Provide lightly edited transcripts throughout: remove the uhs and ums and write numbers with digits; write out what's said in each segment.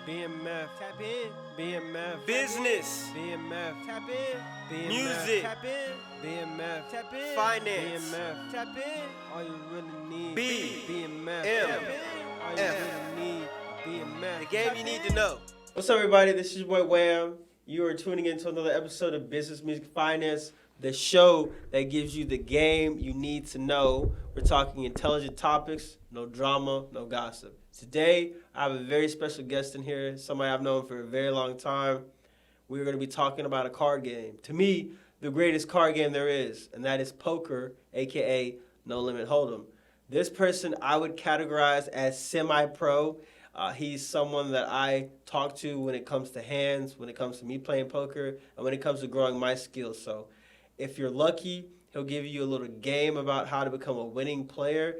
BMF, tap in. BMF, Business, BMF, tap in. BMF, music, tap in. BMF, tap in. finance, BMF, tap in. All you really need. BMF, M, tap in. All you F. really need. BMF, The game tap you need in. to know. What's up, everybody? This is your boy Wham. You are tuning into another episode of Business Music Finance, the show that gives you the game you need to know. We're talking intelligent topics, no drama, no gossip. Today, I have a very special guest in here, somebody I've known for a very long time. We're going to be talking about a card game. To me, the greatest card game there is, and that is poker, aka No Limit Hold'em. This person I would categorize as semi-pro. He's someone that I talk to when it comes to hands, when it comes to me playing poker, and when it comes to growing my skills. So if you're lucky, he'll give you a little game about how to become a winning player,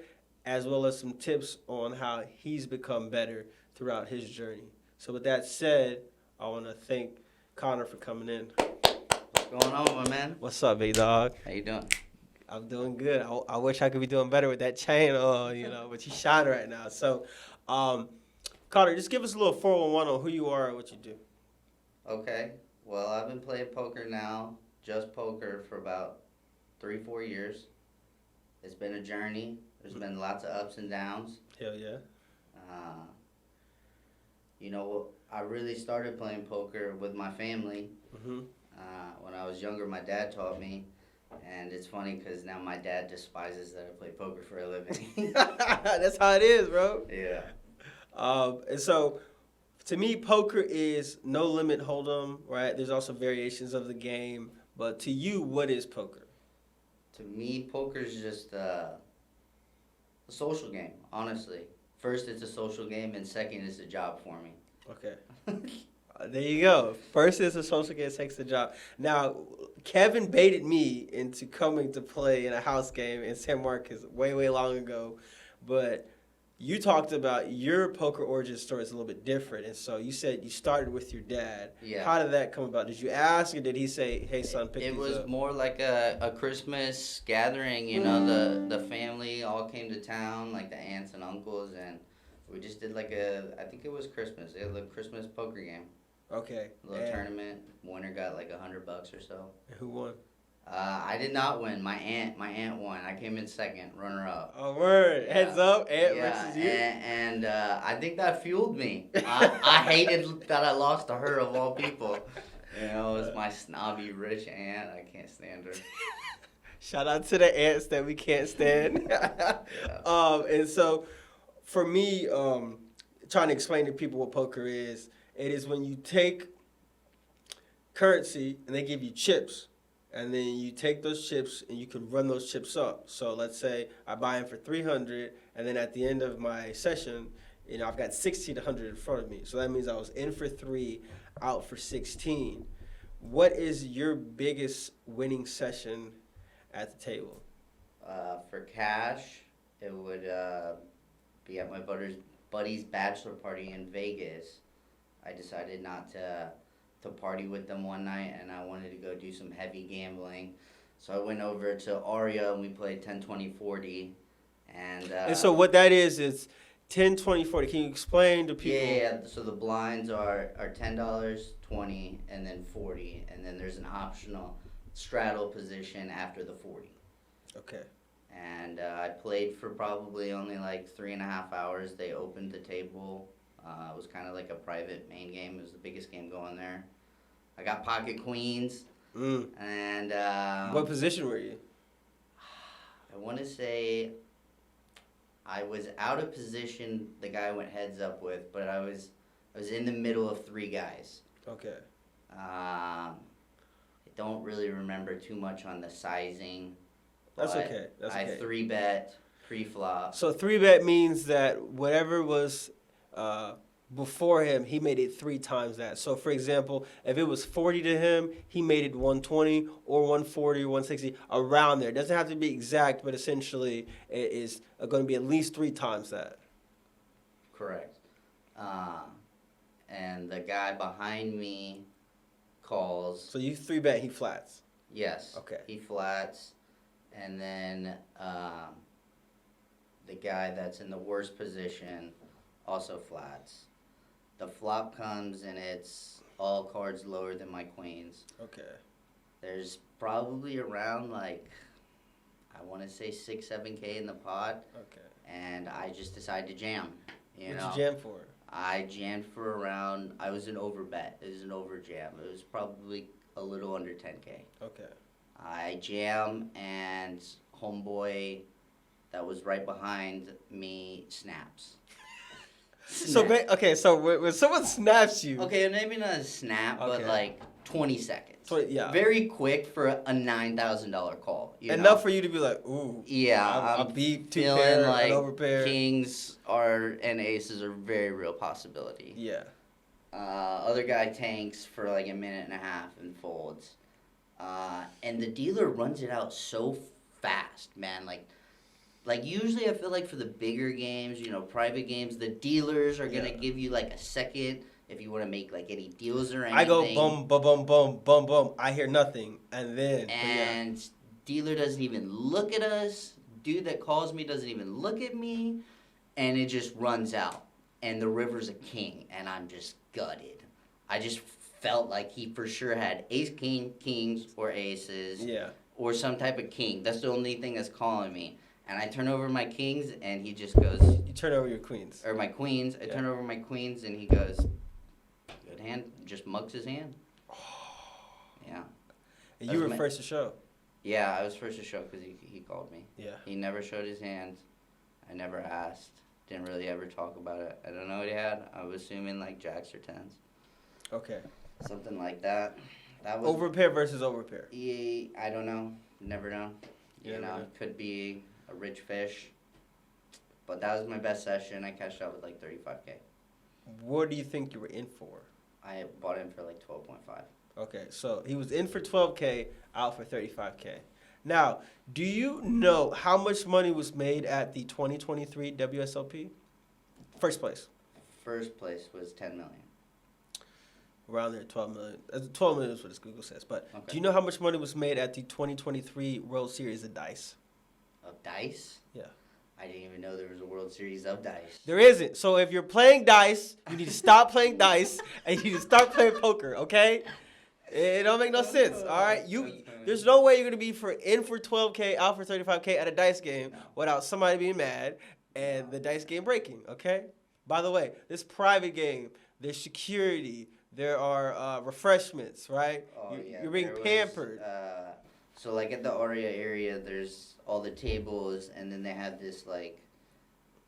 as well as some tips on how he's become better throughout his journey. So with that said, I want to thank Connor for coming in. What's going on, my man? What's up, big dog? How you doing? I'm doing good. I wish I could be doing better with that chain on, but you shine right now. So, Connor, just give us a little 411 on who you are and what you do. Okay. Well, I've been playing poker now, just poker, for about 3-4 years. It's been a journey. There's been lots of ups and downs. Hell yeah. I really started playing poker with my family. Mm-hmm. When I was younger, my dad taught me. And it's funny because now my dad despises that I play poker for a living. That's how it is, bro. Yeah. And so, to me, poker is no limit hold'em, right? There's also variations of the game. But to you, what is poker? To me, poker's just a social game, honestly. First, it's a social game, and second, it's a job for me. Okay. There you go. First is a social game, takes the job. Now, Kevin baited me into coming to play in a house game in San Marcos way, way long ago. But you talked about your poker origin story is a little bit different. And so you said you started with your dad. Yeah. How did that come about? Did you ask, or did he say, hey, son, pick these up? It was more like a Christmas gathering, the family all came to town, like the aunts and uncles, and we just did I think it was Christmas. It was a Christmas poker game. Okay. A little tournament. Winner got like $100 or so. Who won? I did not win. My aunt won. I came in second, runner up. Oh, word. Yeah. Heads up, aunt versus you. And I think that fueled me. I hated that I lost to her of all people. It was my snobby rich aunt. I can't stand her. Shout out to the ants that we can't stand. Yeah. And so, for me, trying to explain to people what poker is, it is when you take currency and they give you chips, and then you take those chips and you can run those chips up. So let's say I buy in for 300, and then at the end of my session, I've got 1,600 in front of me. So that means I was in for 3, out for 16. What is your biggest winning session at the table? For cash, it would be at my buddy's bachelor party in Vegas. I decided not to party with them one night, and I wanted to go do some heavy gambling. So I went over to Aria, and we played 10, 20, 40. And so what that is 10, 20, 40. Can you explain to people? Yeah. So the blinds are $10, 20, and then 40. And then there's an optional straddle position after the 40. Okay. And I played for probably only like 3.5 hours. They opened the table. It was kind of like a private main game. It was the biggest game going there. I got pocket queens. And what position were you? I want to say I was out of position. The guy went heads up with, but I was in the middle of 3 guys. Okay. I don't really remember too much on the sizing. That's okay. I 3-bet pre-flop. So 3-bet means that whatever was before him, he made it 3 times that. So, for example, if it was 40 to him, he made it 120 or 140 or 160, around there. It doesn't have to be exact, but essentially it is going to be at least 3 times that. Correct. And the guy behind me calls. So you 3-bet, he flats. Yes. Okay. He flats. And then the guy that's in the worst position also flats. The flop comes and it's all cards lower than my queens. Okay. There's probably around like, I want to say 6-7K in the pot, Okay. and I just decided to jam. What'd you jam for? I jammed for around, I was an overbet. It was an over jam. It was probably a little under 10K. Okay. I jam, and homeboy that was right behind me snaps. So when someone snaps you, Okay, maybe not a snap, but like 20 seconds. Yeah. Very quick for a $9,000 call. Enough for you to be like, ooh. Yeah, I'm beat two feeling pair, like an overpair. kings and aces are very real possibility. Yeah. Other guy tanks for like a minute and a half and folds. And the dealer runs it out so fast, man. Like usually I feel like for the bigger games, private games, the dealers are going to give you like a second if you want to make like any deals or anything. I go bum, bum, bum, bum, bum, bum. I hear nothing. And then. And dealer doesn't even look at us. Dude that calls me doesn't even look at me. And it just runs out. And the river's a king. And I'm just gutted. I just felt like he for sure had ace, king, kings, or aces. Yeah. Or some type of king. That's the only thing that's calling me. And I turn over my kings, and he just goes... You turn over your queens. Or my queens. I turn over my queens, and he goes, good hand. Just mugs his hand. Yeah. And you were first to show. Yeah, I was first to show because he called me. Yeah. He never showed his hand. I never asked. Didn't really ever talk about it. I don't know what he had. I was assuming like jacks or tens. Okay. Something like that. That was Overpair versus overpair. I don't know. Never know. Yeah, It could be a rich fish. But that was my best session. I cashed out with like 35K. What do you think you were in for? I bought in for like 12.5. Okay, so he was in for 12K, out for 35K. Now, do you know how much money was made at the 2023 WSLP? First place. First place was 10 million. Around there, 12 million. 12 million is what this Google says. But Okay. do you know how much money was made at the 2023 World Series of Dice? Of dice? Yeah. I didn't even know there was a World Series of dice. There isn't. So if you're playing dice, you need to stop playing dice and you need to start playing poker, okay? It don't make no sense, all right? There's no way you're going to be in for 12K, out for 35K at a dice game without somebody being mad and the dice game breaking, okay? By the way, this private game, there's security, there are refreshments, right? Oh, yeah. You're being pampered. So, like, at the Aria area, there's all the tables, and then they have this, like,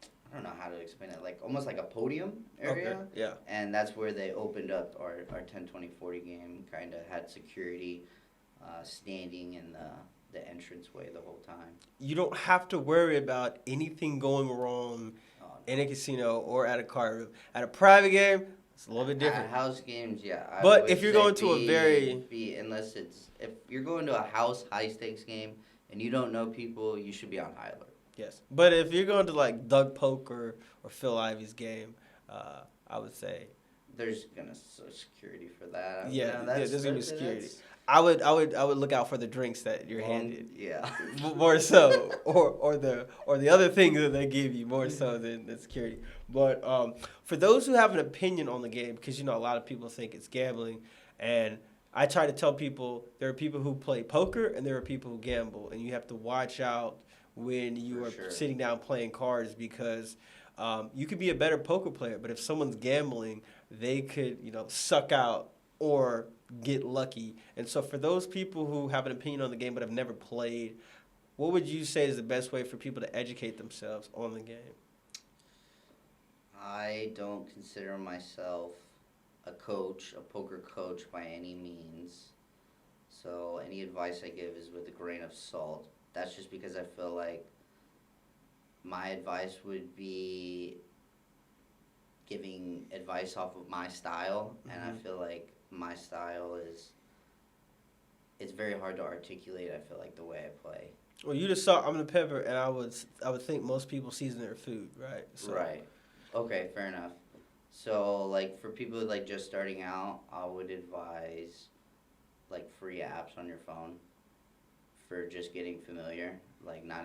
I don't know how to explain it, like, almost like a podium area. Okay, yeah. And that's where they opened up our 10-20-40 game, kind of had security standing in the entranceway the whole time. You don't have to worry about anything going wrong in a casino or at a card room. At a private game, it's a little bit different. At house games, yeah. But if you're going to if you're going to a house high stakes game and you don't know people, you should be on high alert. Yes. But if you're going to like Doug Poker or Phil Ivey's game, I would say there's gonna security for that. There's gonna be security. I would look out for the drinks that you're handed. Yeah. More so, or the other things that they give you more so than the security. But for those who have an opinion on the game, because a lot of people think it's gambling, and I try to tell people there are people who play poker and there are people who gamble, and you have to watch out when you are sitting down playing cards because you could be a better poker player, but if someone's gambling, they could suck out or get lucky. And so for those people who have an opinion on the game but have never played, what would you say is the best way for people to educate themselves on the game? I don't consider myself a poker coach by any means. So any advice I give is with a grain of salt. That's just because I feel like my advice would be giving advice off of my style, and I feel like my style it's very hard to articulate, I feel like, the way I play. Well, you just saw I'm the pepper, and I would think most people season their food, right? So. Right. Okay, fair enough. So, like, for people like just starting out, I would advise like free apps on your phone for just getting familiar. like not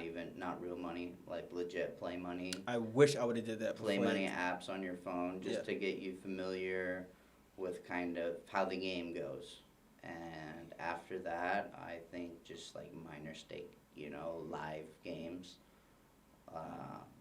real money, like legit play money. I wish I would have did that Play before. money apps on your phone just Yeah. to get you familiar with kind of how the game goes. And after that, I think just like minor stake, live games,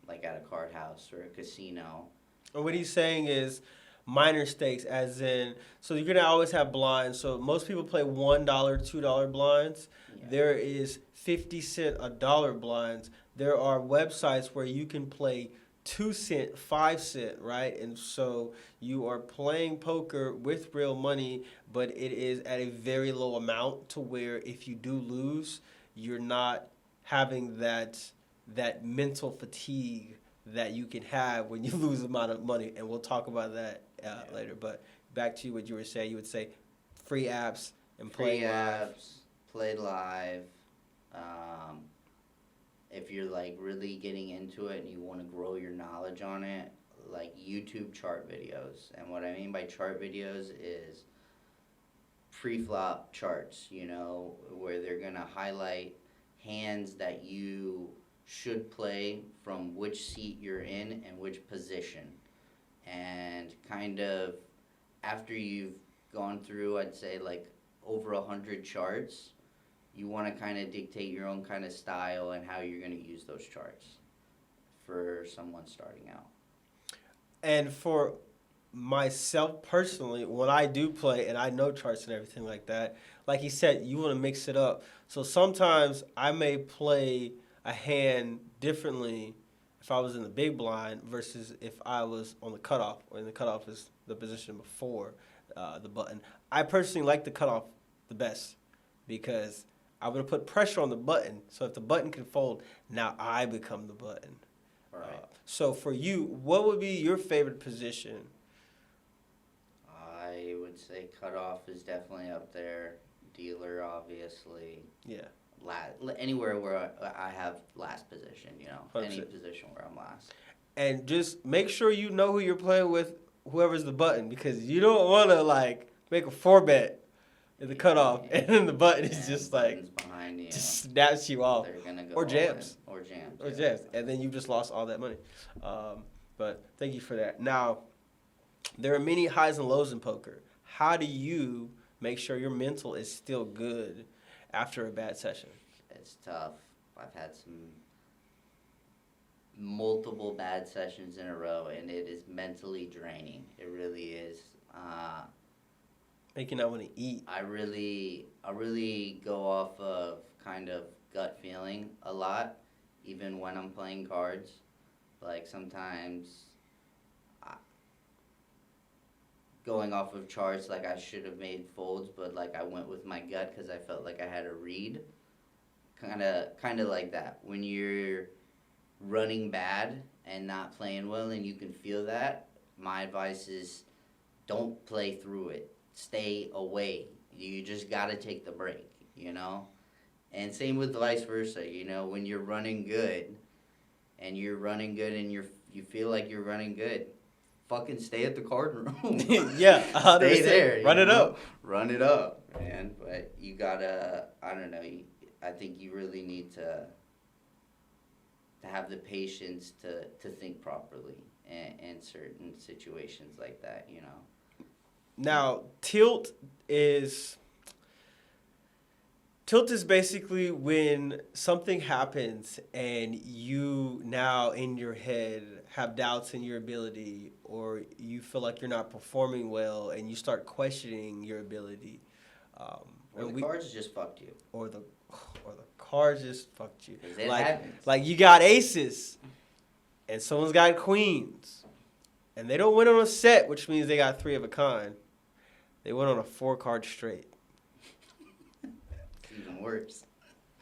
like at a card house or a casino. And what he's saying is minor stakes, as in, so you're gonna always have blinds. So most people play $1, $2 blinds. Yeah. There is 50 cent, $1 blinds. There are websites where you can play 2 cent, 5 cent, right? And so you are playing poker with real money, but it is at a very low amount to where if you do lose, you're not having that mental fatigue that you can have when you lose a amount of money, and we'll talk about that later. But back to what you were saying, you would say free apps and Free play live. apps, play live. If you're like really getting into it and you want to grow your knowledge on it, like YouTube chart videos. And what I mean by chart videos is pre-flop charts, where they're going to highlight hands that you should play from which seat you're in and which position. And kind of after you've gone through, I'd say like over 100 charts, you want to kind of dictate your own kind of style and how you're going to use those charts for someone starting out. And for myself personally, when I do play and I know charts and everything like that, like he said, you want to mix it up. So sometimes I may play a hand differently if I was in the big blind versus if I was on the cutoff, when the cutoff is the position before the button. I personally like the cutoff the best because I'm going to put pressure on the button. So if the button can fold, now I become the button. Right. So for you, what would be your favorite position? I would say cutoff is definitely up there. Dealer, obviously. Yeah. Anywhere where I have last position, 100%. Any position where I'm last. And just make sure you know who you're playing with, whoever's the button, because you don't want to like make a 4-bet in the cutoff, and then the button is just like behind you, just snaps you off, they're gonna go or jams, or jams, or jams, and then you just lost all that money. But thank you for that. Now, there are many highs and lows in poker. How do you make sure your mental is still good after a bad session? It's tough. I've had some multiple bad sessions in a row, and it is mentally draining. It really is. Make you not want to eat. I really go off of kind of gut feeling a lot, even when I'm playing cards. Like sometimes going off of charts, like I should have made folds, but like I went with my gut because I felt like I had a read. Kind of like that. When you're running bad and not playing well and you can feel that, my advice is don't play through it. Stay away. You just got to take the break, And same with vice versa, when you're running good and you feel like you're running good, fucking stay at the card room. Yeah, 100%. Stay there. Run it up. Run it up, man. But you gotta, I don't know, I think you really need to have the patience to think properly in certain situations like that, Now, tilt is basically when something happens and you now in your head have doubts in your ability, or you feel like you're not performing well and you start questioning your ability. Or the cards just fucked you. Or the cards just fucked you. It happens. Like you got aces and someone's got queens. And they don't win on a set, which means they got 3 of a kind. They went on a 4-card straight. Even worse.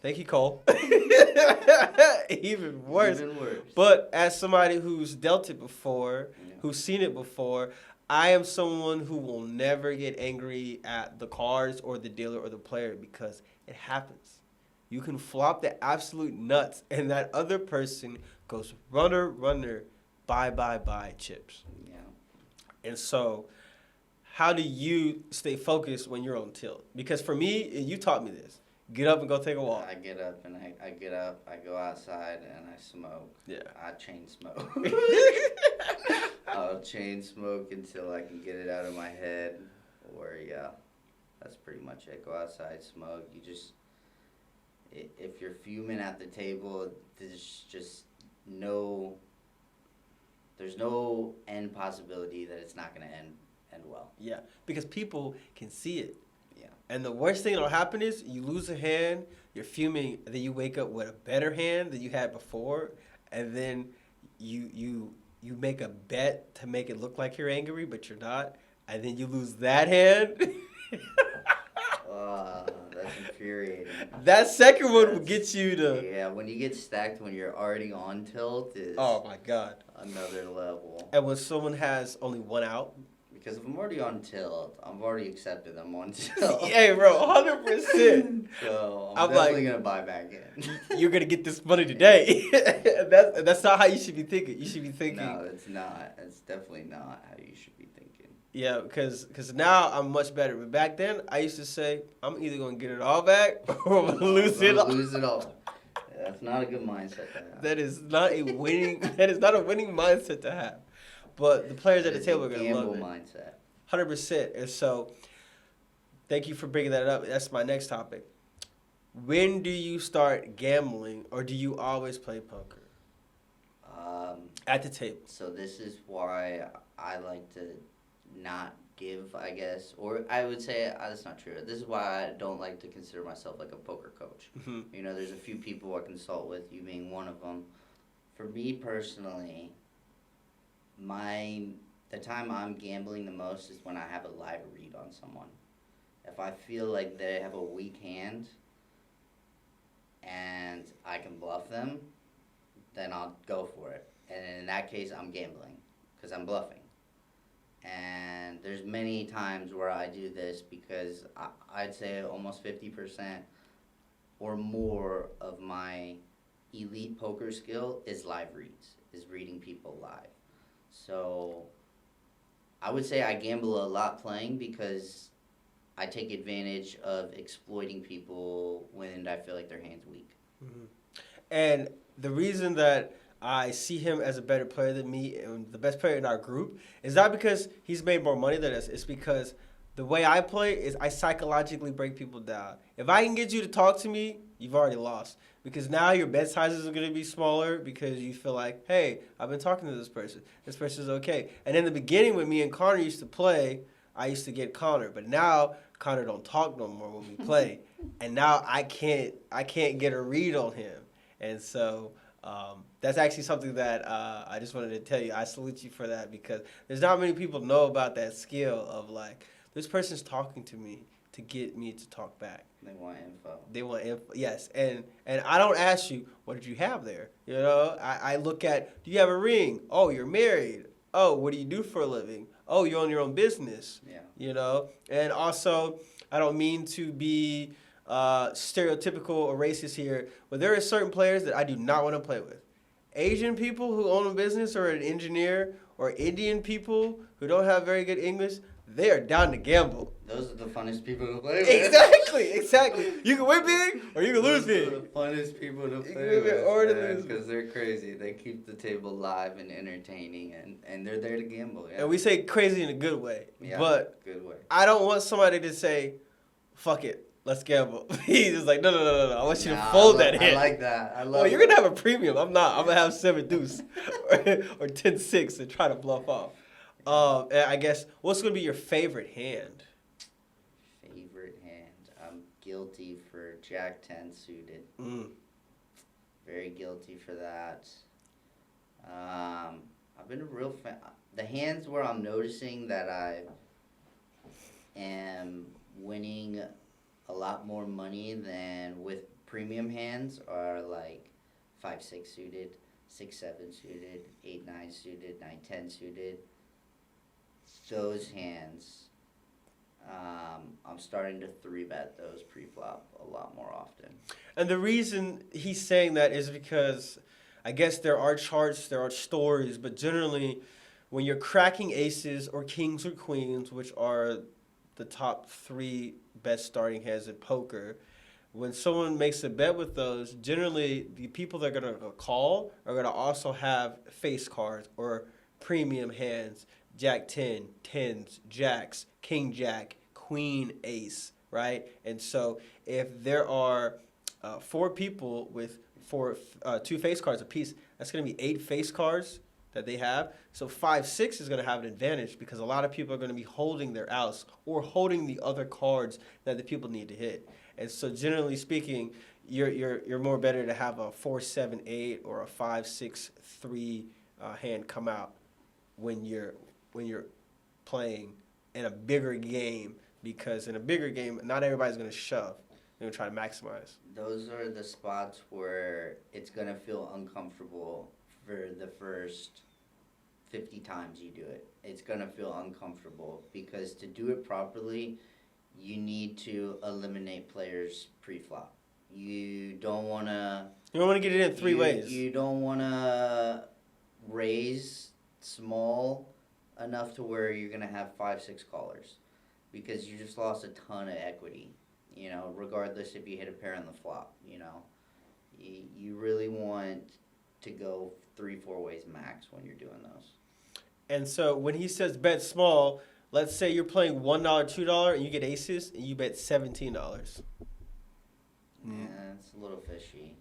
Thank you, Cole. Even worse. Even worse. But as somebody who's dealt it before, who's seen it before, I am someone who will never get angry at the cards or the dealer or the player because it happens. You can flop the absolute nuts and that other person goes runner, buy chips. Yeah. And so how do you stay focused when you're on tilt? Because for me, you taught me this. Get up and go take a walk. I get up and I get up, I go outside and I smoke. Yeah. I chain smoke. I'll chain smoke until I can get it out of my head. Or yeah, that's pretty much it. Go outside, smoke. You just, if you're fuming at the table, there's just there's no end possibility that it's not gonna end well. Yeah, because people can see it. Yeah. And the worst thing that'll happen is you lose a hand, you're fuming, and then you wake up with a better hand than you had before, and then you make a bet to make it look like you're angry, but you're not, and then you lose that hand. That's infuriating. That second one will get you to. Yeah, when you get stacked when you're already on tilt is Oh my God. another level. And when someone has only one out. Because if I'm already on tilt, I've already accepted I'm on tilt. Hey, bro, 100%. So I'm I'm definitely like, gonna buy back in. You're gonna get this money today. That's not how you should be thinking. You should be thinking. No, it's not. It's definitely not how you should be thinking. Yeah, because now I'm much better. But back then, I used to say, I'm either going to get it all back or I'm going to lose it all. Lose it all. Yeah, that's not a good mindset to have. That is not a winning mindset to have. But the players at the table are going to love it. Mindset. 100%. And so, thank you for bringing that up. That's my next topic. When do you start gambling, or do you always play poker? At the table. So this is why I like to not give, I guess, or I would say that's not true. This is why I don't like to consider myself like a poker coach. Mm-hmm. You know, there's a few people I consult with, you being one of them. For me personally, the time I'm gambling the most is when I have a live read on someone. If I feel like they have a weak hand and I can bluff them, then I'll go for it. And in that case, I'm gambling because I'm bluffing. And there's many times where I do this because I'd say almost 50% or more of my elite poker skill is live reads, is reading people live. So I would say I gamble a lot playing because I take advantage of exploiting people when I feel like their hand's weak. Mm-hmm. And the reason that I see him as a better player than me and the best player in our group is not because he's made more money than us. It's because the way I play is I psychologically break people down. If I can get you to talk to me, you've already lost. Because now your bet sizes are going to be smaller because you feel like, hey, I've been talking to this person. This person's okay. And in the beginning when me and Connor used to play, I used to get Connor. But now Connor don't talk no more when we play. And now I can't get a read on him. And so that's actually something that I just wanted to tell you. I salute you for that because there's not many people know about that skill of like, this person's talking to me to get me to talk back. They want info. Yes. And I don't ask you, what did you have there? You know, I look at, do you have a ring? Oh, you're married. Oh, what do you do for a living? Oh, you own your own business. Yeah. You know, and also, I don't mean to be stereotypical or racist here, but there are certain players that I do not want to play with. Asian people who own a business or an engineer, or Indian people who don't have very good English, they are down to gamble. Those are the funnest people to play with. Exactly. You can win big or you can lose big. Those are the funnest people to play win big or to with, lose because they're crazy. They keep the table live and entertaining, and they're there to gamble. Yeah. And we say crazy in a good way. Yeah, but good way. I don't want somebody to say, fuck it, let's gamble. He's just like, no. I want you to fold that hit. I like that. I love Well, you're going to have a premium. I'm not. I'm going to have 7 deuce or 10-6 and try to bluff off. And I guess, what's going to be your favorite hand? Favorite hand? I'm guilty for Jack 10 suited. Very guilty for that. I've been a real fan. The hands where I'm noticing that I am winning a lot more money than with premium hands are like 5-6 suited, 6-7 suited, 8-9 suited, 9-10 suited. Those hands, I'm starting to 3-bet those pre-flop a lot more often. And the reason he's saying that is because I guess there are charts, there are stories, but generally when you're cracking aces or kings or queens, which are the top 3 best starting hands in poker, when someone makes a bet with those, generally the people they're going to call are going to also have face cards or premium hands, Jack 10, tens, jacks, king jack, queen ace, right? And so if there are four people with two face cards apiece, that's going to be 8 face cards that they have. So 5-6 is going to have an advantage because a lot of people are going to be holding their outs or holding the other cards that the people need to hit. And so generally speaking, you're more better to have a 4-7-8 or a 5-6-3 hand come out when you're playing in a bigger game, because in a bigger game, not everybody's going to shove. They're going to try to maximize. Those are the spots where it's going to feel uncomfortable for the first 50 times you do it. It's going to feel uncomfortable because to do it properly, you need to eliminate players pre-flop. You don't want to get it in 3 ways. You don't want to raise small enough to where you're going to have 5-6 callers because you just lost a ton of equity, regardless if you hit a pair on the flop, You really want to go 3-4 ways max when you're doing those. And so when he says bet small, let's say you're playing $1, $2, and you get aces, and you bet $17. Yeah, it's a little fishy.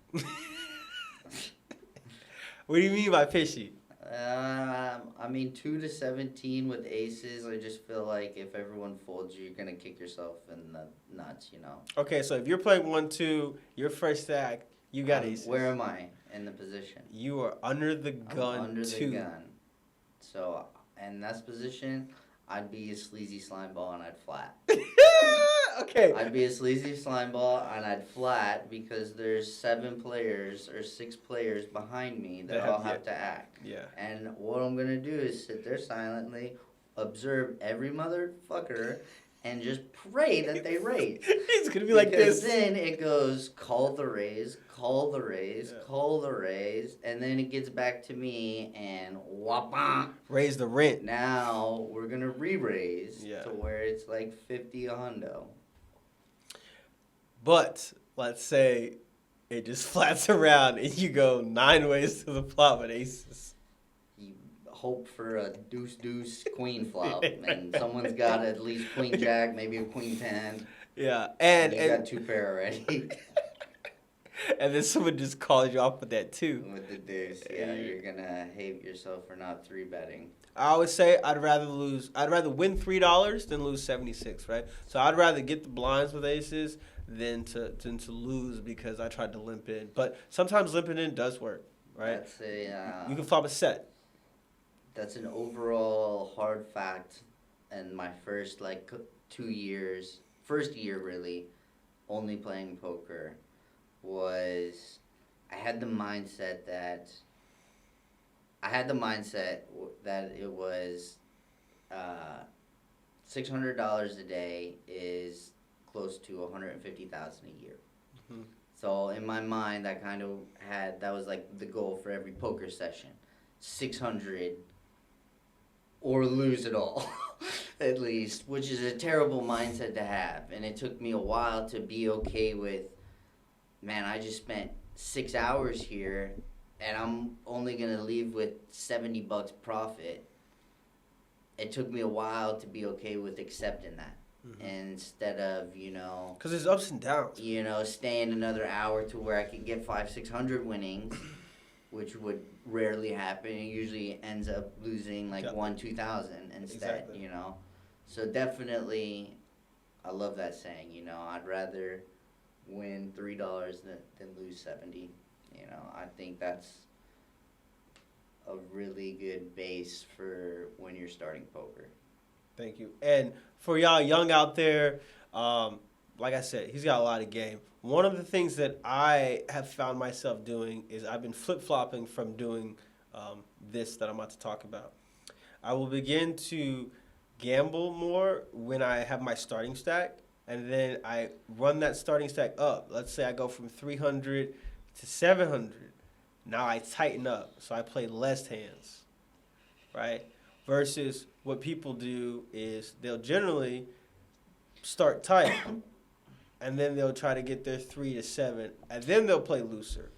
What do you mean by fishy? 2 to 17 with aces. I just feel like if everyone folds you, you're gonna kick yourself in the nuts. Okay, so if you're playing 1-2, your first stack, you got aces. Where am I in the position? You are under the gun. I'm under the gun. So in that position, I'd be a sleazy slime ball and I'd flat. Okay. I'd be a sleazy slime ball and I'd flat because there's 7 players or 6 players behind me that all have to act. Yeah. And what I'm gonna do is sit there silently, observe every motherfucker, and just pray that they raise. It's gonna be like this. Because then it goes call the raise, call the raise, Yeah. call the raise, and then it gets back to me and whop. Raise the rent. Now we're gonna re-raise Yeah. to where it's like 50 a hundo. But let's say it just flats around and you go 9 ways to the flop with aces. You hope for a deuce queen flop, and someone's got at least queen jack, maybe a queen 10. Yeah, and you got 2 pair already. And then someone just calls you off with that too. With the deuce, yeah, you're gonna hate yourself for not 3-betting. I always say I'd rather win $3 than lose 76, right? So I'd rather get the blinds with aces than to lose because I tried to limp in. But sometimes limping in does work, right? You can flop a set. That's an overall hard fact. In my first 2 years, first year really, only playing poker, was I had the mindset that it was $600 a day is close to $150,000 a year. Mm-hmm. So in my mind, that was like the goal for every poker session, 600 or lose it all, at least, which is a terrible mindset to have. And it took me a while to be okay with, man, I just spent 6 hours here and I'm only going to leave with $70 profit. It took me a while to be okay with accepting that. Mm-hmm. Instead of, because there's ups and downs. Staying another hour to where I could get 500-600 winnings, which would rarely happen. It usually ends up losing like 1,000-2,000 instead, Exactly. So definitely, I love that saying, I'd rather win $3 than lose 70. I think that's a really good base for when you're starting poker. Thank you. And for y'all young out there, like I said, he's got a lot of game. One of the things that I have found myself doing is I've been flip-flopping from doing this that I'm about to talk about. I will begin to gamble more when I have my starting stack, and then I run that starting stack up. Let's say I go from 300 to 700. Now I tighten up, so I play less hands, right? Versus what people do is they'll generally start tight, and then they'll try to get their 3 to 7, and then they'll play looser,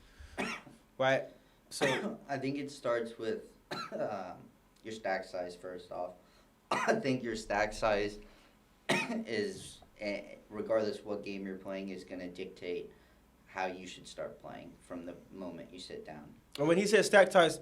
right? So I think it starts with your stack size first off. I think your stack size is, regardless what game you're playing, is going to dictate how you should start playing from the moment you sit down. and when he says stack ties,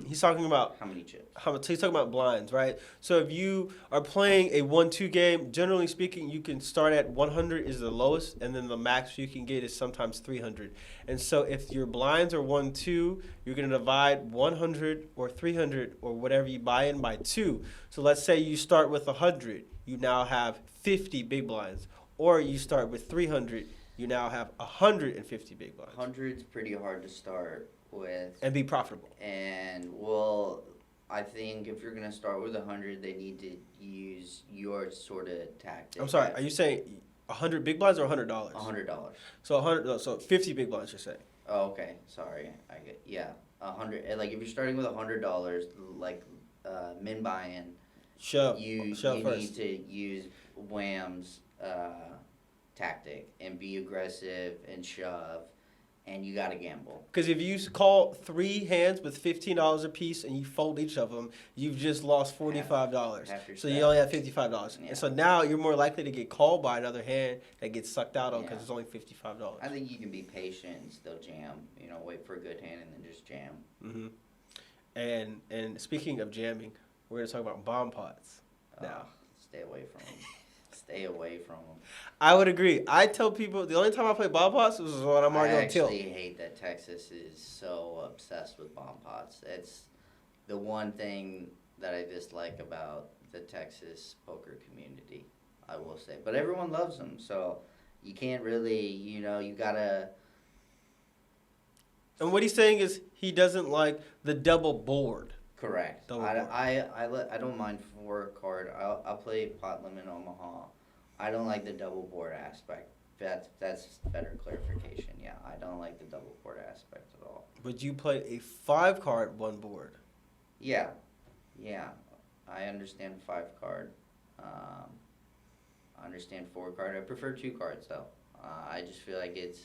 he's talking about How many chips? he's talking about blinds, right? So if you are playing a 1-2 game, generally speaking, you can start at 100 is the lowest, and then the max you can get is sometimes 300. And so if your blinds are 1-2, you're going to divide 100 or 300 or whatever you buy in by 2. So let's say you start with 100, you now have 50 big blinds, or you start with 300, you now have 150 big blinds. 100's pretty hard to start with. And be profitable. And, well, I think if you're going to start with 100, they need to use your sort of tactic. I'm sorry, are you saying 100 big blinds or $100? $100. So 100, so 50 big blinds, you're saying. Oh, okay. Sorry. I get, yeah. 100. Like, if you're starting with $100, like, min buy-in, Shove you first. need to use Wham's tactic and be aggressive and shove, and you gotta gamble. Because if you call 3 hands with $15 a piece and you fold each of them, you've just lost $45. Half your So you stack. only have $55. Yeah. And so now you're more likely to get called by another hand that gets sucked out on because Yeah. it's only $55. I think you can be patient and still jam. You know, wait for a good hand and then just jam. hmm And speaking of jamming, we're going to talk about bomb pots now. Stay away from them. Stay away from them. I would agree. I tell people the only time I play bomb pots is when I'm already I on tilt. actually hate that Texas is so obsessed with bomb pots. It's the one thing that I dislike about the Texas poker community, I will say. But everyone loves them, so you can't really, you gotta. And what he's saying is he doesn't like the double board. Correct. Double I, board. I don't mind 4-card. I'll play pot limit Omaha. I don't like the double board aspect. That's better clarification. Yeah, I don't like the double board aspect at all. But you play a 5-card one board. Yeah, I understand 5-card. I understand 4-card. I prefer 2 cards though. I just feel like it's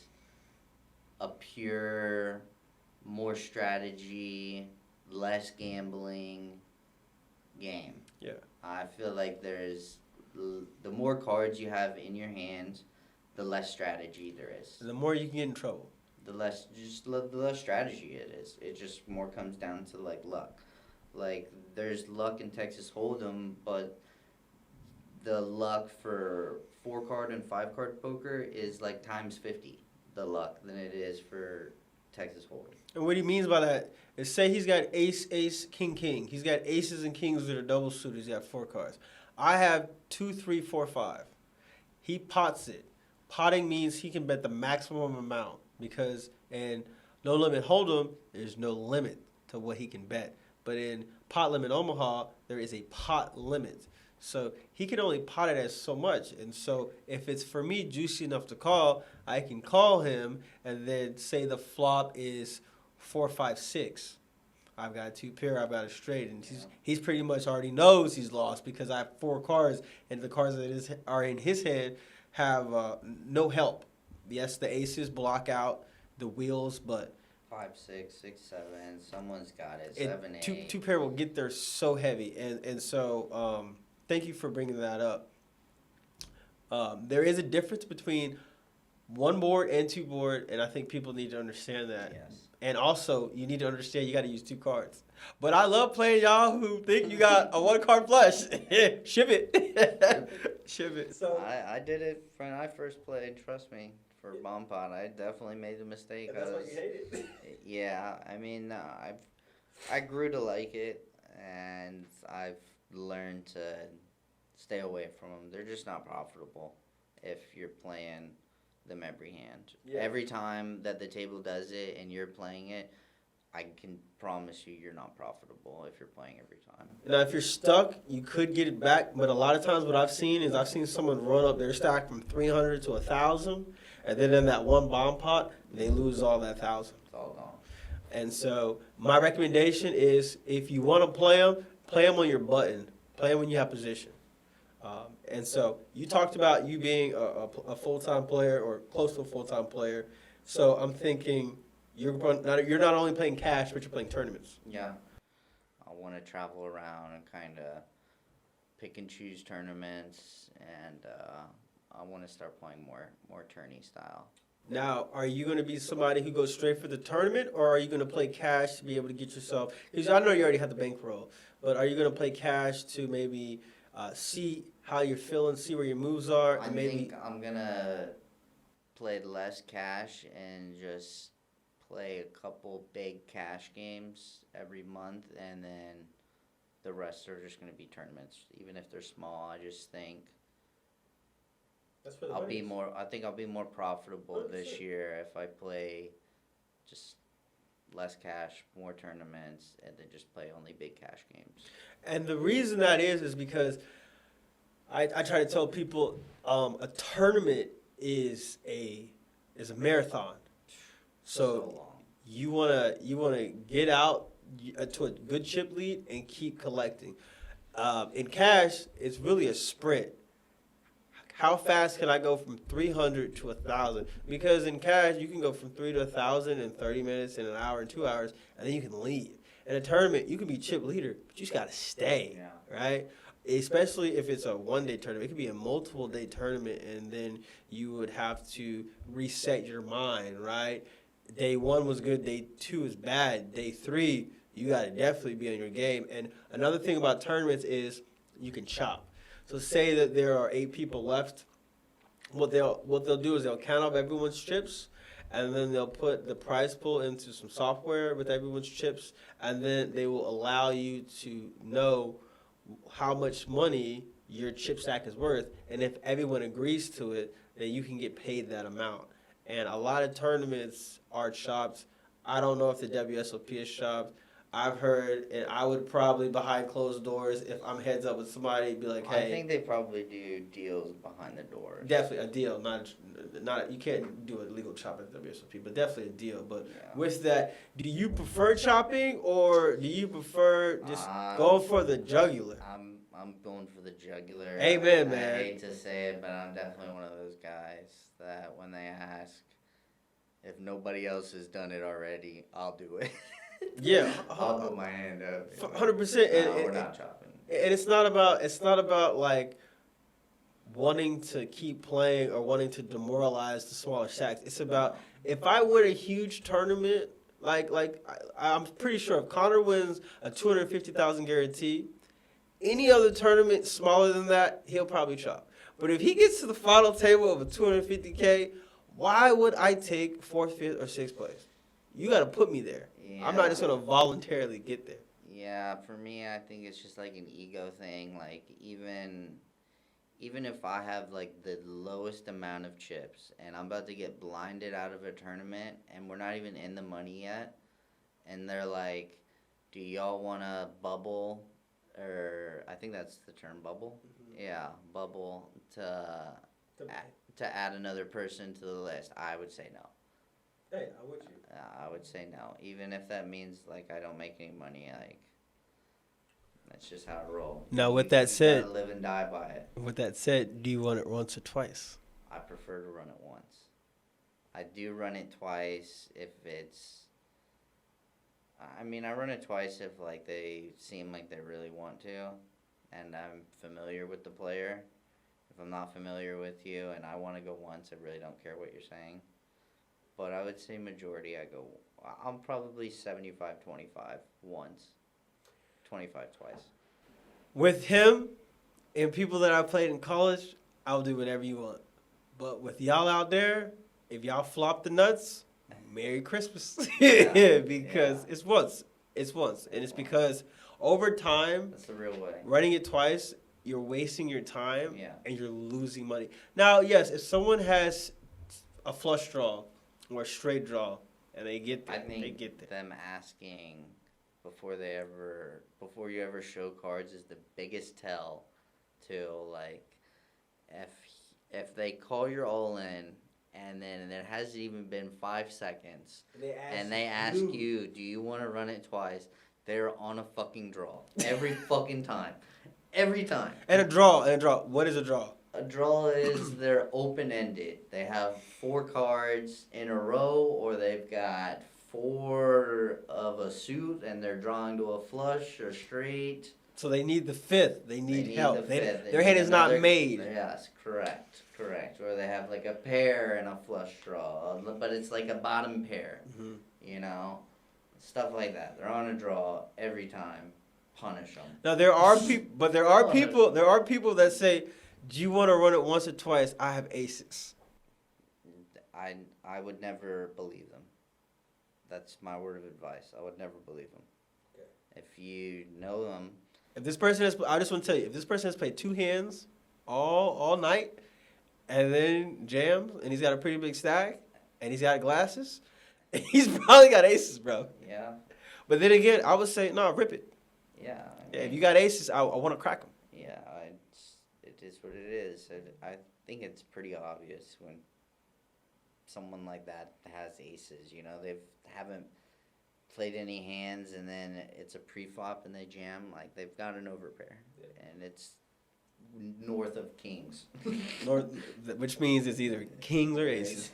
a pure, more strategy, less gambling game. Yeah. I feel like the more cards you have in your hands, the less strategy there is. The more you can get in trouble. The less strategy it is. It just more comes down to like luck. Like there's luck in Texas Hold'em, but the luck for 4-card and 5-card poker is like times 50 the luck than it is for Texas Hold'em. And what he means by that is say he's got ace, ace, king, king. He's got aces and kings that are double suited. He's got 4 cards. I have 2, 3, 4, 5. He pots it. Potting means he can bet the maximum amount because in No Limit Hold'em, there's no limit to what he can bet. But in Pot Limit Omaha, there is a pot limit. So he can only pot it as so much. And so if it's for me juicy enough to call, I can call him and then say the flop is 4, 5, 6. I've got a 2 pair, I've got a straight, and he's pretty much already knows he's lost because I have 4 cards, and the cards that are in his hand have no help. Yes, the aces block out the wheels, but 5, 6, 6, 7. Someone's got it. 7, 8. Two pair will get there so heavy, and so thank you for bringing that up. There is a difference between 1 board and 2 board, and I think people need to understand that. Yes. And also, you need to understand you got to use 2 cards. But I love playing y'all who think you got a 1-card flush. Ship it. Ship it. So I did it when I first played. Trust me, for bomb pot, I definitely made the mistake. that's why you hate it. Yeah, I mean, I grew to like it, and I've learned to stay away from them. They're just not profitable if you're playing them every hand. Yeah. Every time that the table does it and you're playing it, I can promise you're not profitable if you're playing every time. Now, if you're stuck, you could get it back. But a lot of times what I've seen someone run up their stack from 300 to 1,000. And then in that one bomb pot, they lose all that 1,000. It's all gone. And so my recommendation is if you want to play them on your button. Play them when you have position. And so you talked about you being a full-time player or close to a full-time player. So I'm thinking you're not only playing cash, but you're playing tournaments. Yeah. I want to travel around and kind of pick and choose tournaments, and I want to start playing more tourney style. Now, are you going to be somebody who goes straight for the tournament, or are you going to play cash to be able to get yourself? Because I know you already have the bankroll, but are you going to play cash to maybe see how you're feeling, see where your moves are, I and maybe? think I'm gonna play less cash and just play a couple big cash games every month, and then the rest are just gonna be tournaments, even if they're small. I just think That's where the I'll money be is. more. I think I'll be more profitable this 100%. year if I play just less cash, more tournaments, and then just play only big cash games. And the reason that is because I try to tell people a tournament is a marathon. So Long. you wanna get out to a good chip lead and keep collecting. In cash, it's really a sprint. How fast can I go from 300 to 1,000? Because in cash, you can go from 3 to 1,000 in 30 minutes, in an hour, in 2 hours, and then you can leave. In a tournament, you can be chip leader, but you just gotta stay, right? Especially if it's a one-day tournament. It could be a multiple-day tournament, and then you would have to reset your mind, right? Day one was good, day two is bad, day three, you gotta definitely be on your game. And another thing about tournaments is you can chop. So say that there are 8 people left. What they'll do is they'll count up everyone's chips, and then they'll put the prize pool into some software with everyone's chips, and then they will allow you to know how much money your chip stack is worth, and if everyone agrees to it, then you can get paid that amount. And a lot of tournaments are chopped. I don't know if the WSOP is chopped. I've heard, and I would probably behind closed doors, if I'm heads up with somebody, be like, hey. I think they probably do deals behind the doors. Definitely a deal, not you can't do a legal chop at WSOP, but definitely a deal. But with that, do you prefer chopping or do you prefer just going for the jugular? I'm going for the jugular. Amen, man. I hate to say it, but I'm definitely one of those guys that when they ask if nobody else has done it already, I'll do it. Yeah, I'll put my hand up. 100%. We're not chopping. And it's not about like wanting to keep playing or wanting to demoralize the smaller stacks. It's about if I win a huge tournament, I'm pretty sure if Connor wins a 250,000 guarantee, any other tournament smaller than that, he'll probably chop. But if he gets to the final table of a 250K, why would I take 4th, 5th, or 6th place? You got to put me there. Yeah. I'm not just going to voluntarily get there. Yeah, for me, I think it's just like an ego thing. Like, even if I have, like, the lowest amount of chips and I'm about to get blinded out of a tournament and we're not even in the money yet, and they're like, do y'all want to bubble? Or I think that's the term, bubble? Mm-hmm. Yeah, bubble to add another person to the list. I would say no. Hey, I'm with you. I would say no, even if that means like I don't make any money. Like, that's just how I roll. Now, with that said, gotta live and die by it. With that said, do you run it once or twice? I prefer to run it once. I do run it twice if it's. I mean, I run it twice if like they seem like they really want to, and I'm familiar with the player. If I'm not familiar with you and I want to go once, I really don't care what you're saying. But I would say majority, I'm probably 75-25 once, 25 twice. With him and people that I played in college, I'll do whatever you want. But with y'all out there, if y'all flop the nuts, Merry Christmas. Because it's once. And it's because over time, that's the real way. Running it twice, you're wasting your time and you're losing money. Now, yes, if someone has a flush draw, or a straight draw, and they get there. I think they get there. Them asking before you ever show cards is the biggest tell to, like, if they call your all in and then there hasn't even been 5 seconds and they ask you, do you want to run it twice? They're on a fucking draw every fucking time. every time. And a draw. What is a draw? A draw is they're open-ended. They have 4 cards in a row, or they've got 4 of a suit, and they're drawing to a flush or straight. So they need the 5th. They need help. The 5th. Their hand is not made. Yes, correct. Or they have like a pair and a flush draw, but it's like a bottom pair. Mm-hmm. You know, stuff like that. They're on a draw every time. Punish them. Now there are people, but there are people that say, "Do you want to run it once or twice?" I have aces. I would never believe them. That's my word of advice. I would never believe them. Okay. If you know them. If this person has, I just want to tell you, if this person has played 2 hands all night, and then jams, and he's got a pretty big stack, and he's got glasses, he's probably got aces, bro. Yeah. But then again, I would say, no, rip it. Yeah. Yeah, if you got aces, I want to crack them. Yeah, it is what it is. I think it's pretty obvious when someone like that has aces. You know, haven't played any hands, and then it's a pre-flop and they jam. Like, they've got an overpair, and it's north of kings. Which means it's either kings or aces.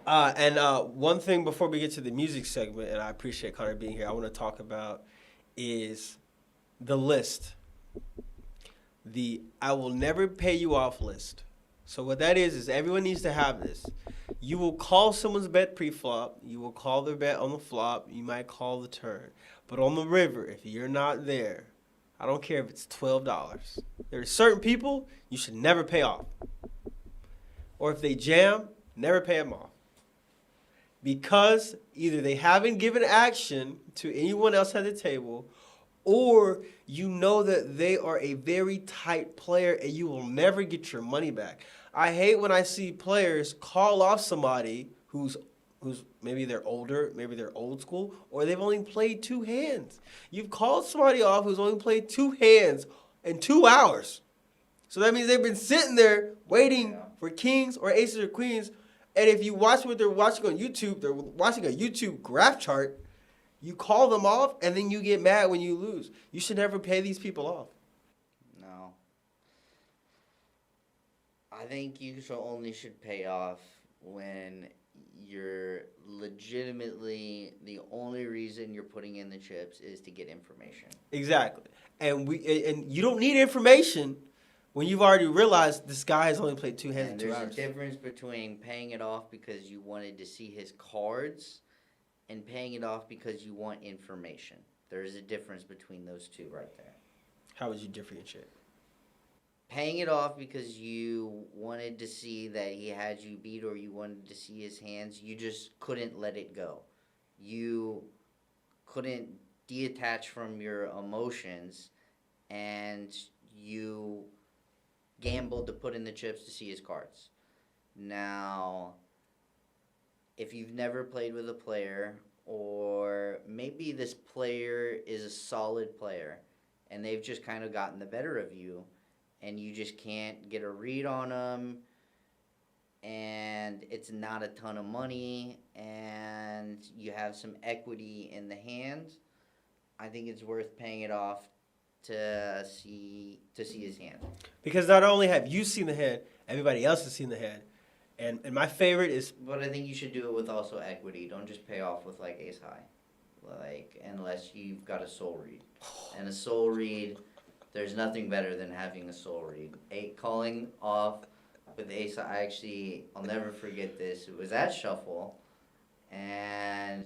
And one thing before we get to the music segment, and I appreciate Connor being here, I want to talk about is the list. The I will never pay you off list. So what that is everyone needs to have this. You will call someone's bet pre-flop. You will call their bet on the flop. You might call the turn. But on the river, if you're not there, I don't care if it's $12. There are certain people you should never pay off. Or if they jam, never pay them off. Because either they haven't given action to anyone else at the table, or you know that they are a very tight player and you will never get your money back. I hate when I see players call off somebody who's maybe they're older, maybe they're old school, or they've only played 2 hands. You've called somebody off who's only played 2 hands in 2 hours. So that means they've been sitting there waiting for kings or aces or queens. And if you watch what they're watching on YouTube, they're watching a YouTube graph chart. You call them off, and then you get mad when you lose. You should never pay these people off. No. I think you only should pay off when you're legitimately, the only reason you're putting in the chips is to get information. Exactly. And you don't need information when you've already realized this guy has only played 2 hands in 2 hours. There's a difference between paying it off because you wanted to see his cards and paying it off because you want information. There is a difference between those two right there. How would you differentiate? Paying it off because you wanted to see that he had you beat, or you wanted to see his hands, you just couldn't let it go. You couldn't detach from your emotions, and you gambled to put in the chips to see his cards. Now, if you've never played with a player, or maybe this player is a solid player and they've just kind of gotten the better of you, and you just can't get a read on them, and it's not a ton of money, and you have some equity in the hand, I think it's worth paying it off to see his hand. Because not only have you seen the hand, everybody else has seen the hand. And my favorite is... But I think you should do it with also equity. Don't just pay off with, like, ace high. Like, unless you've got a soul read. And a soul read... There's nothing better than having a soul read. Calling off with ace, I'll never forget this. It was at Shuffle, and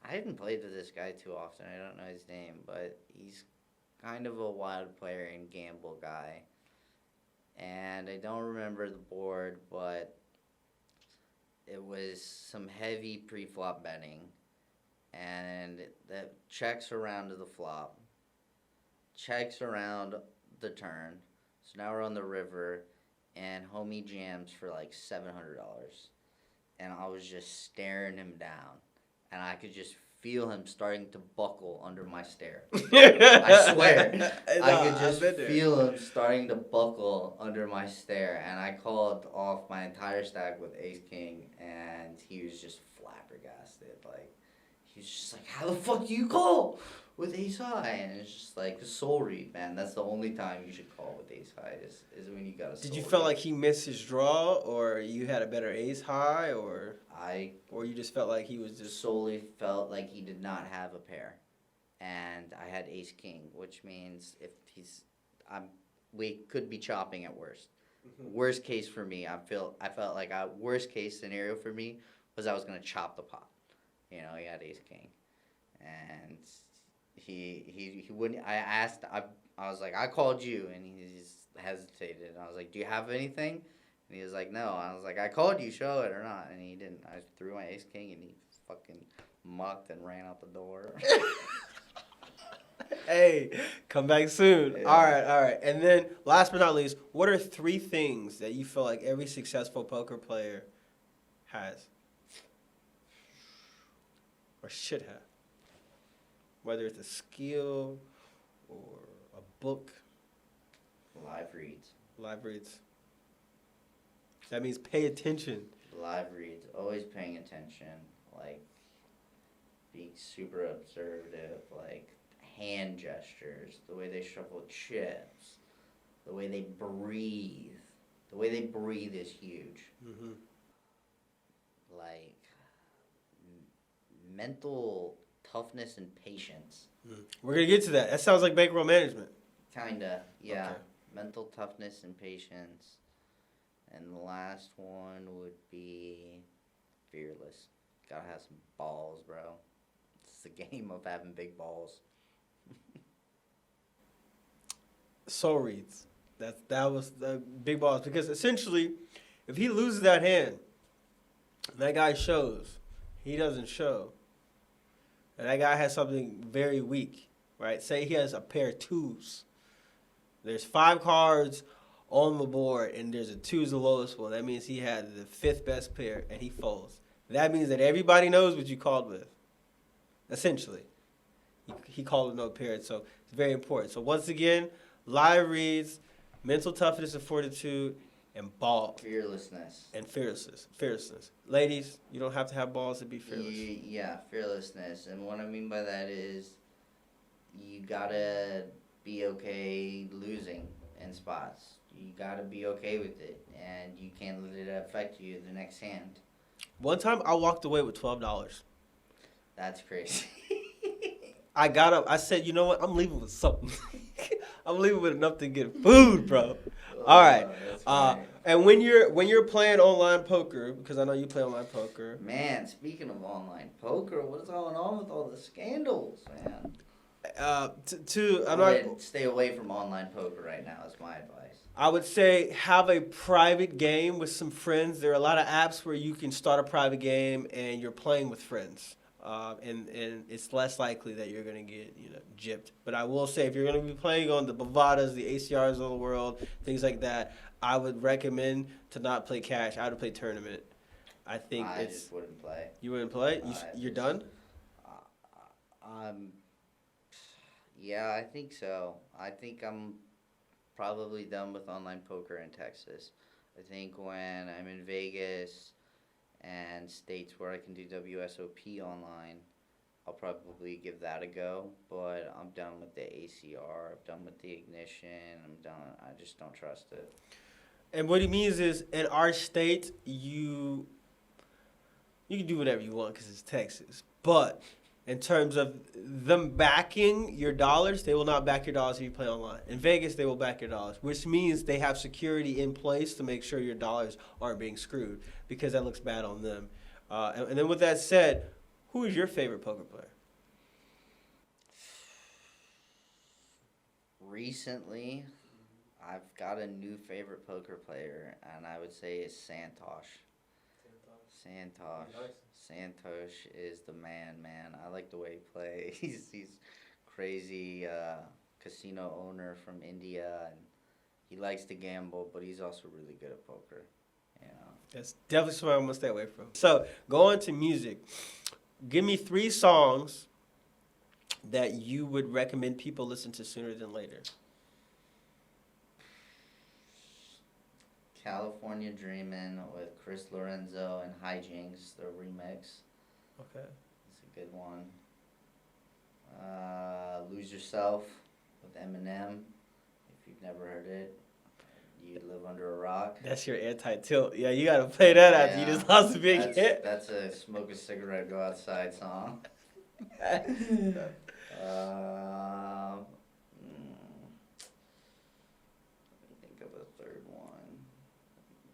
I haven't played with this guy too often. I don't know his name, but he's kind of a wild player and gamble guy. And I don't remember the board, but it was some heavy pre-flop betting, and the checks around to the flop. Checks around the turn. So now we're on the river, and homie jams for like $700. And I was just staring him down, and I could just feel him starting to buckle under my stare. I swear. I could just feel him starting to buckle under my stare, and I called off my entire stack with ace king, and he was just flabbergasted. Like, he was just like, how the fuck do you call? with ace high, and it's just like the soul read, man. That's the only time you should call with ace high is when you got a soul Did you read. feel like he missed his draw, or you had a better ace high, or you just felt like he was just solely felt like he did not have a pair, and I had ace king, which means if we could be chopping at worst. Worst case for me, I felt like a worst case scenario for me was I was gonna chop the pot. You know, he had ace king, and he wouldn't. I was like, I called you, and he just hesitated. And I was like, do you have anything? And he was like, no. I was like, I called you, show it or not. And he didn't. I threw my ace king, and he fucking mucked and ran out the door. Hey, come back soon. Yeah. All right. And then, last but not least, what are 3 things that you feel like every successful poker player has or should have? Whether it's a skill or a book, Live reads. live reads. That means pay attention. Live reads. Always paying attention. Like, being super observative. Like, hand gestures. The way they shuffle chips. The way they breathe. The way they breathe is huge. Mm-hmm. Like, mental toughness and patience. We're going to get to that. That sounds like bankroll management. Kinda, yeah. Okay. Mental toughness and patience. And the last one would be fearless. Gotta have some balls, bro. It's the game of having big balls. Soul reads. That was the big balls. Because essentially, if he loses that hand, and that guy shows, he doesn't show. And that guy has something very weak, right? Say he has a pair of 2s. There's 5 cards on the board, and there's a 2 is the lowest one. That means he had the 5th best pair, and he folds. That means that everybody knows what you called with, essentially. He called with no pair, so it's very important. So once again, live reads, mental toughness and fortitude, and ball. Fearlessness. And fearlessness. Ladies, you don't have to have balls to be fearless. Yeah, fearlessness. And what I mean by that is you gotta be okay losing in spots. You gotta be okay with it, and you can't let it affect you the next hand. One time I walked away with $12. That's crazy. I got up. I said, you know what? I'm leaving with something. I'm leaving with enough to get food, bro. All right. And when you're playing online poker, because I know you play online poker. Man, speaking of online poker, what's going on with all the scandals, man? I'm not. Stay away from online poker right now. Is my advice. I would say have a private game with some friends. There are a lot of apps where you can start a private game and you're playing with friends. And it's less likely that you're going to get, gypped. But I will say, if you're going to be playing on the Bovadas, the ACRs of the world, things like that, I would recommend to not play cash. I would play tournament. I just wouldn't play. You wouldn't play? You're done? Yeah, I think so. I think I'm probably done with online poker in Texas. I think when I'm in Vegas and states where I can do WSOP online, I'll probably give that a go. But I'm done with the ACR. I'm done with the ignition. I'm done. I just don't trust it. And what he means is, in our state, you can do whatever you want because it's Texas. But in terms of them backing your dollars, they will not back your dollars if you play online. In Vegas, they will back your dollars, which means they have security in place to make sure your dollars aren't being screwed, because that looks bad on them. And then with that said, who is your favorite poker player? Recently, I've got a new favorite poker player, and I would say it's Santosh. Santosh is the man. I like the way he plays. He's crazy casino owner from India, and he likes to gamble, but he's also really good at poker. That's definitely something I'm going to stay away from. So, going to music. Give me 3 songs that you would recommend people listen to sooner than later. California Dreamin' with Chris Lorenzo and Hijinks, the remix. Okay. It's a good one. Lose Yourself with Eminem. If you've never heard it, you live under a rock. That's your anti-tilt. Yeah, you gotta play that after you just lost a big hit. That's a smoke a cigarette, go outside song. Let me think of a third one.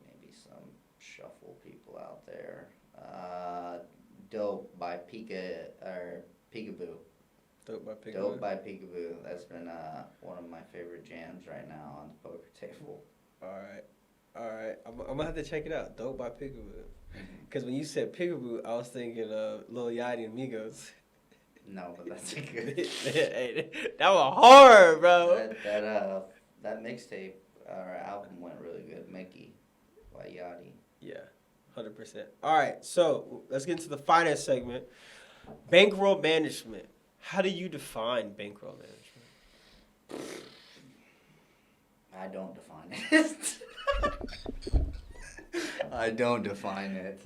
Maybe some shuffle people out there. Dope by Peekaboo. Dope by Peekaboo. Dope by Peekaboo. That's been one of my favorite jams right now on the poker table. Alright. I'm gonna have to check it out. Dope by Peekaboo. Because when you said Peekaboo, I was thinking of Lil Yachty and Migos. No, but that's a good. Hey, that was hard, bro. That mixtape or album went really good. Mickey by Yachty. Yeah, 100%. All right, so let's get into the finance segment. Bankroll management. How do you define bankroll management? I don't define it. I don't define it.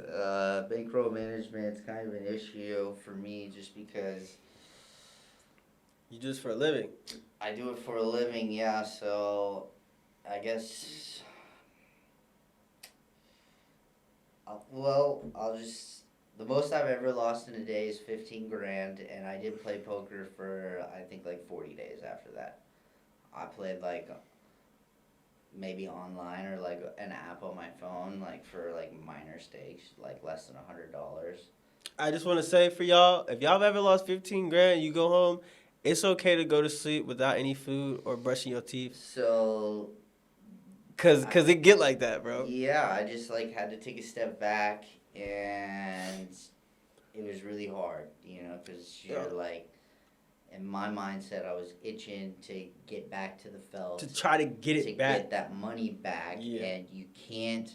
Bankroll management is kind of an issue for me just because You do this for a living. I do it for a living, yeah, so I guess, the most I've ever lost in a day is 15 grand, and I did play poker for, I think, like 40 days after that. I played, like, maybe online or, like, an app on my phone, like, for, like, minor stakes, like, less than $100. I just want to say for y'all, if y'all have ever lost 15 grand, you go home, it's okay to go to sleep without any food or brushing your teeth. So, Cause it get like that, bro. yeah, I just, like, had to take a step back, and it was really hard, you know, because you're, like, in my mindset, I was itching to get back to the felt. To try to get it back. To get that money back, and you can't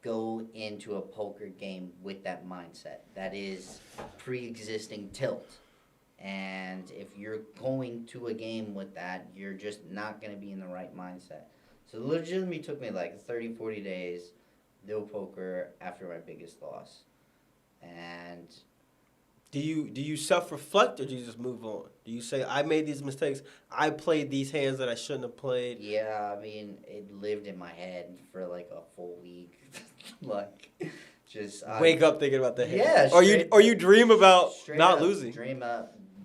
go into a poker game with that mindset. That is pre-existing tilt. And if you're going to a game with that, you're just not going to be in the right mindset. So it legitimately took me like 30, 40 days, no poker after my biggest loss. And do you self-reflect or do you just move on? Do you say, I made these mistakes, I played these hands that I shouldn't have played? Yeah, I mean, it lived in my head for like a full week. Like, just wake up thinking about the hand. Yeah, or you dream about not losing.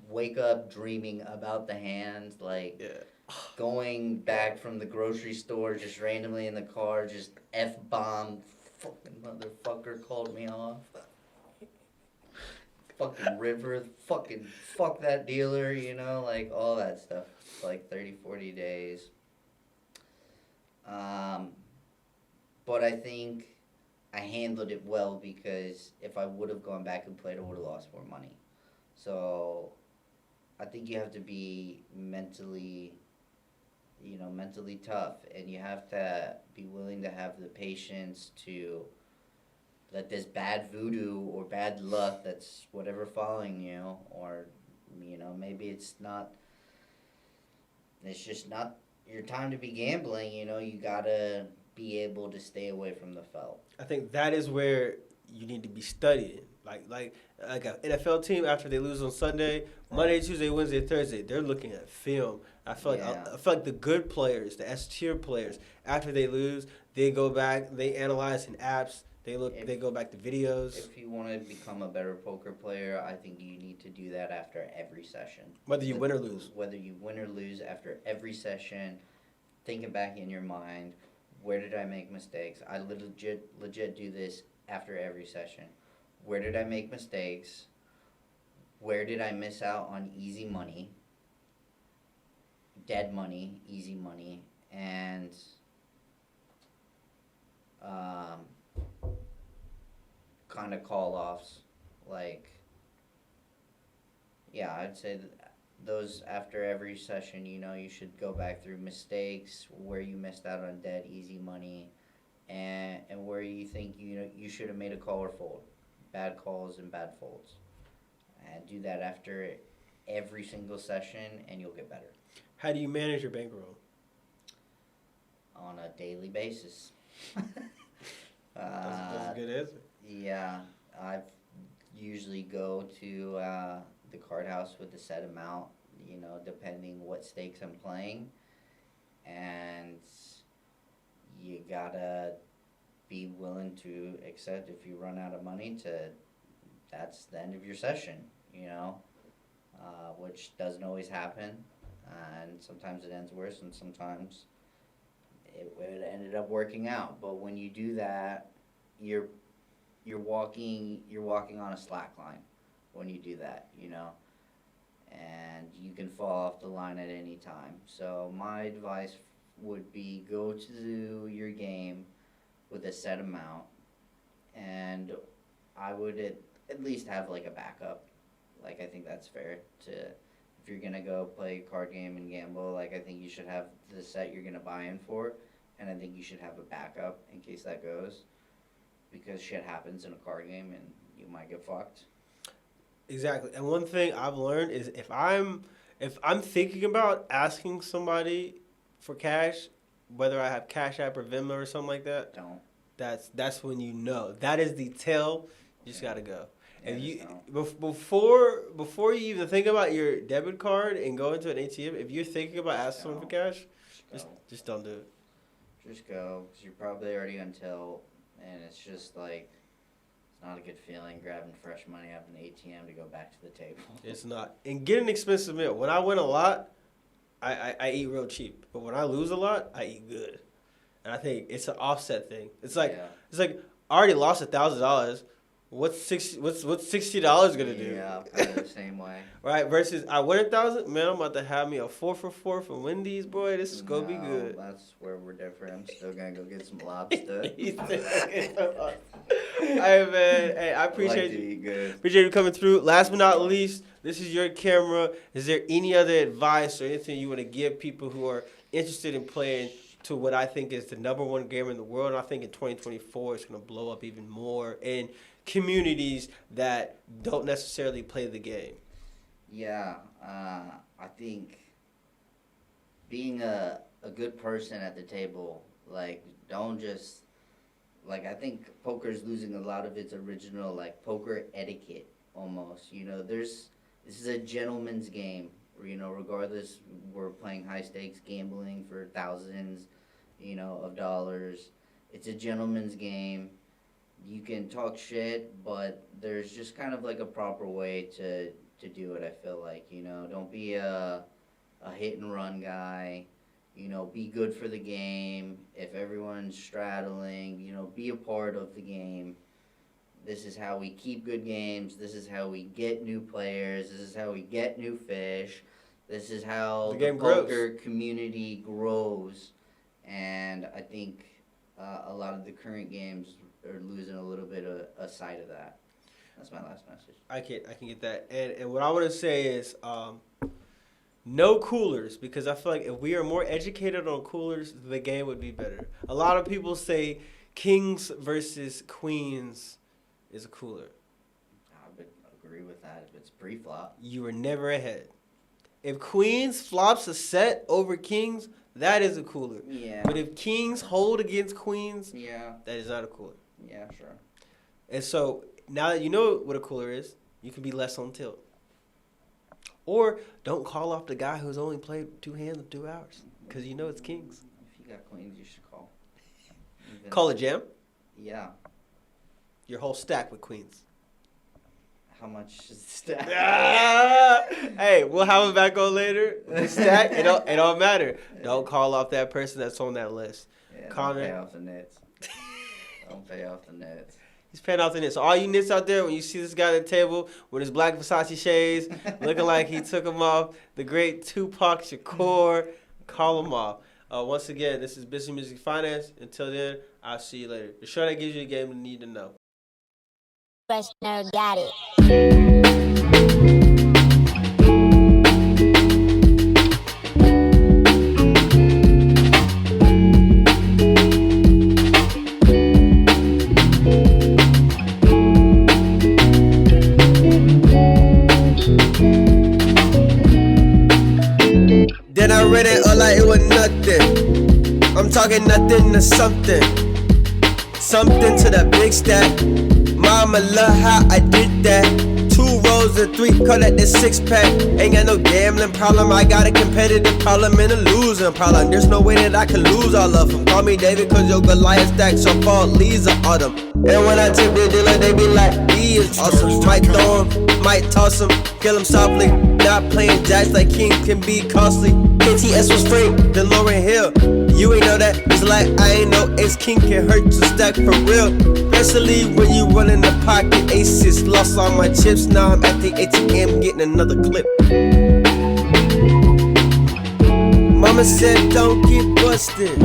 Wake up dreaming about the hand, like going back from the grocery store just randomly in the car, just F-bomb, fucking motherfucker called me off. Fucking river, fucking fuck that dealer, you know, like all that stuff, like 30, 40 days. But I think I handled it well because if I would have gone back and played, I would have lost more money. So I think you have to be mentally tough, and you have to be willing to have the patience to let this bad voodoo or bad luck that's whatever following you, or, you know, maybe it's just not your time to be gambling, you know, you gotta be able to stay away from the felt. I think that is where you need to be studying. Like an NFL team, after they lose on Sunday, Monday, Tuesday, Wednesday, Thursday, they're looking at film. I feel like the good players, the S-tier players, after they lose, they go back, they analyze in apps, they go back to videos. If you want to become a better poker player, I think you need to do that after every session. Whether you win or lose. Whether you win or lose, after every session, thinking back in your mind, where did I make mistakes? I legit do this after every session. Where did I make mistakes? Where did I miss out on easy money? Dead money, easy money, and kind of call-offs. Like, yeah, I'd say that those after every session, you know, you should go back through mistakes, where you missed out on dead, easy money, and where you think, you know, you should have made a call or fold. Bad calls and bad folds. And do that after every single session, and you'll get better. How do you manage your bankroll? On a daily basis. That's a good answer. Yeah, I usually go to the card house with a set amount, depending what stakes I'm playing. And you gotta be willing to accept if you run out of money that's the end of your session, which doesn't always happen. And sometimes it ends worse, and sometimes it ended up working out. But when you do that, you're walking on a slack line when you do that, and you can fall off the line at any time. So my advice would be go to your game with a set amount, and I would at least have like a backup. Like, I think that's fair to, if you're gonna go play a card game and gamble, like, I think you should have the set you're gonna buy in for, and I think you should have a backup in case that goes, because shit happens in a card game and you might get fucked. Exactly. And one thing I've learned is if I'm thinking about asking somebody for cash, whether I have Cash App or Venmo or something like that, Don't. That's when you know. That is the tell. You just gotta go. Yeah, If you before you even think about your debit card and go into an ATM, if you're thinking about asking someone for cash, just don't do it. Just go, because you're probably already on tilt, and it's just like, it's not a good feeling grabbing fresh money out of an ATM to go back to the table. It's not. And get an expensive meal. When I win a lot, I eat real cheap. But when I lose a lot, I eat good. And I think it's an offset thing. It's like I already lost $1,000. What's $60 gonna do? Yeah, kind of the same way. Right, versus I win 1,000. Man, I'm about to have me a 4 for $4 from Wendy's, boy. This is gonna be good. That's where we're different. I'm still gonna go get some lobster. Hey man, hey, I appreciate to you. eat good. Appreciate you coming through. Last but not least, this is your camera. Is there any other advice or anything you want to give people who are interested in playing to what I think is the #1 game in the world? And I think in 2024 it's going to blow up even more in communities that don't necessarily play the game. Yeah, I think being a good person at the table, like, don't just, like, I think poker's losing a lot of its original, like, poker etiquette almost. This is a gentleman's game. Regardless, we're playing high stakes gambling for thousands, of dollars. It's a gentleman's game. You can talk shit, but there's just kind of like a proper way to do it, I feel like. Don't be a hit and run guy. Be good for the game. If everyone's straddling, be a part of the game. This is how we keep good games. This is how we get new players. This is how we get new fish. This is how the poker community grows. And I think a lot of the current games are losing a little bit of a side of that. That's my last message. I can get that. And what I want to say is no coolers, because I feel like if we are more educated on coolers, the game would be better. A lot of people say kings versus queens is a cooler. I would agree with that if it's pre-flop. You were never ahead. If queens flops a set over kings, that is a cooler. Yeah. But if kings hold against queens, that is not a cooler. Yeah, sure. And so now that you know what a cooler is, you can be less on tilt. Or don't call off the guy who's only played 2 hands in 2 hours, because you know it's kings. If you got queens, you should call. Call a jam? Yeah. Your whole stack with queens. How much is the stack? Hey, we'll have it back on later. The stack, it don't matter. Don't call off that person that's on that list. Yeah, Connor. don't pay off the nets. Don't pay off the nets. He's paying off the nets. So all you nits out there, when you see this guy at the table with his black Versace shades, looking like he took them off, the great Tupac Shakur, call him off. Once again, this is Business Music Finance. Until then, I'll see you later. The show that gives you a game you need to know. Fresh nerd got it. Then I read it all like it was nothing. I'm talking nothing to something. Something to the big stack. Mama love how I did that. 2 rows of 3, call that the 6-pack. Ain't got no gambling problem, I got a competitive problem and a losing problem. There's no way that I can lose all of them. Call me David, cause your Goliath stacks your fall leaves are autumn. And when I tip the dealer, they be like, he is awesome. Might throw him, might toss him, kill him softly. Not playing jacks like King can be costly. KTS was free, then Lauryn Hill. You ain't know that, it's like I ain't know Ace King can hurt to stack for real. Especially when you run in the pocket aces. Lost all my chips, now I'm at the ATM getting another clip. Mama said don't get busted.